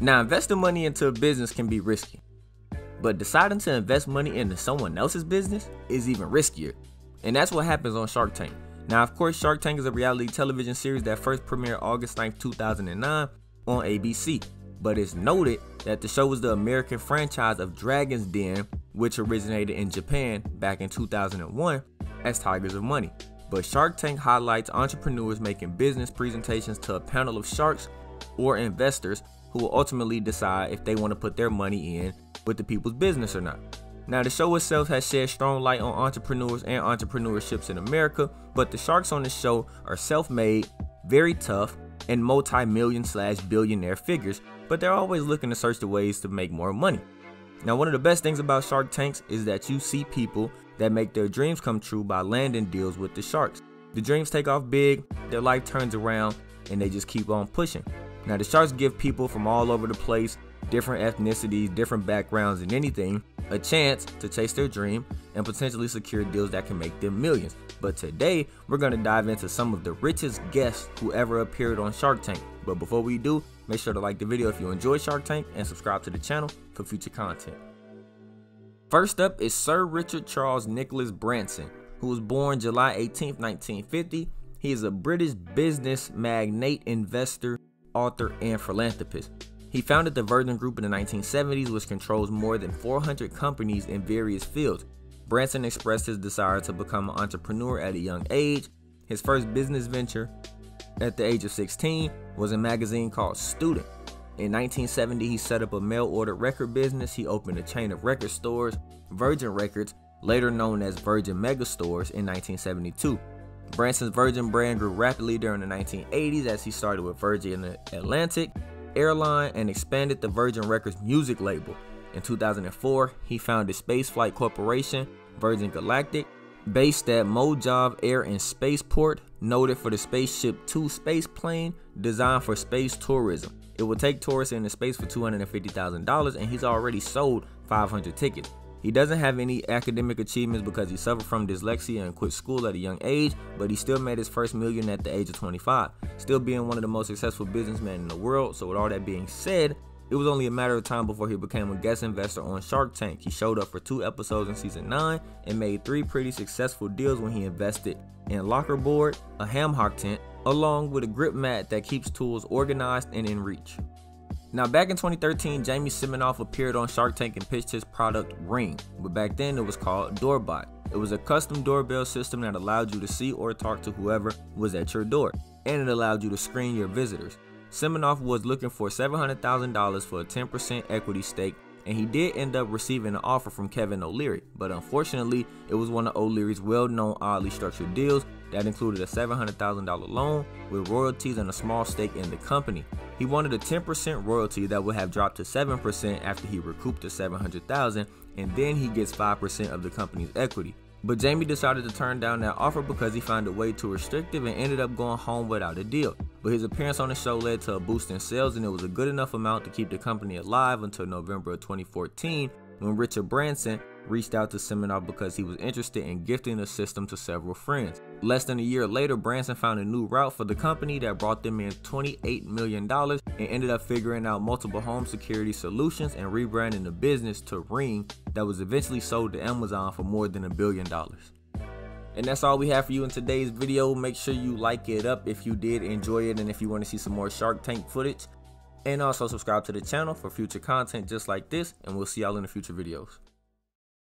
Now, investing money into a business can be risky, but deciding to invest money into someone else's business is even riskier. And that's what happens on Shark Tank. Now, of course, Shark Tank is a reality television series that first premiered August 9, 2009 on ABC. But it's noted that the show was the American franchise of Dragon's Den, which originated in Japan back in 2001 as Tigers of Money. But Shark Tank highlights entrepreneurs making business presentations to a panel of sharks or investors who will ultimately decide if they want to put their money in with the people's business or not. Now, the show itself has shed strong light on entrepreneurs and entrepreneurships in America, but the sharks on the show are self-made, very tough, and multi-million/billionaire figures, but they're always looking to search the ways to make more money. Now, one of the best things about Shark Tanks is that you see people that make their dreams come true by landing deals with the sharks. The dreams take off big, their life turns around, and they just keep on pushing. Now, the sharks give people from all over the place, different ethnicities, different backgrounds, and anything, a chance to chase their dream and potentially secure deals that can make them millions. But today, we're going to dive into some of the richest guests who ever appeared on Shark Tank. But before we do, make sure to like the video if you enjoy Shark Tank and subscribe to the channel for future content. First up is Sir Richard Charles Nicholas Branson, who was born July 18, 1950. He is a British business magnate, investor, author, and philanthropist. He founded the Virgin Group in the 1970s, which controls more than 400 companies in various fields. Branson expressed his desire to become an entrepreneur at a young age. His first business venture at the age of 16 was a magazine called Student. In 1970, he set up a mail-order record business. He opened a chain of record stores, Virgin Records, later known as Virgin Megastores, in 1972. Branson's Virgin brand grew rapidly during the 1980s as he started with Virgin Atlantic Airline and expanded the Virgin Records music label. In 2004, he founded Spaceflight Corporation, Virgin Galactic, based at Mojave Air and Spaceport, noted for the Spaceship Two space plane designed for space tourism. It will take tourists into space for $250,000, and he's already sold 500 tickets. He doesn't have any academic achievements because he suffered from dyslexia and quit school at a young age, but he still made his first million at the age of 25, still being one of the most successful businessmen in the world. So with all that being said, it was only a matter of time before he became a guest investor on Shark Tank. He showed up for 2 episodes in season 9 and made 3 pretty successful deals when he invested in locker board, a ham hock tent, along with a grip mat that keeps tools organized and in reach. Now, back in 2013, Jamie Siminoff appeared on Shark Tank and pitched his product Ring, but back then it was called Doorbot. It was a custom doorbell system that allowed you to see or talk to whoever was at your door, and it allowed you to screen your visitors. Siminoff was looking for $700,000 for a 10% equity stake, and he did end up receiving an offer from Kevin O'Leary, but unfortunately, it was one of O'Leary's well-known oddly structured deals that included a $700,000 loan with royalties and a small stake in the company. He wanted a 10% royalty that would have dropped to 7% after he recouped the $700,000, and then he gets 5% of the company's equity. But Jamie decided to turn down that offer because he found it way too restrictive and ended up going home without a deal. But his appearance on the show led to a boost in sales, and it was a good enough amount to keep the company alive until November of 2014, when Richard Branson reached out to Siminoff because he was interested in gifting the system to several friends. Less than a year later, Branson found a new route for the company that brought them in $28 million and ended up figuring out multiple home security solutions and rebranding the business to Ring, that was eventually sold to Amazon for more than $1 billion. And that's all we have for you in today's video. Make sure you like it up if you did enjoy it, and if you want to see some more Shark Tank footage. And also subscribe to the channel for future content just like this, and we'll see y'all in the future videos.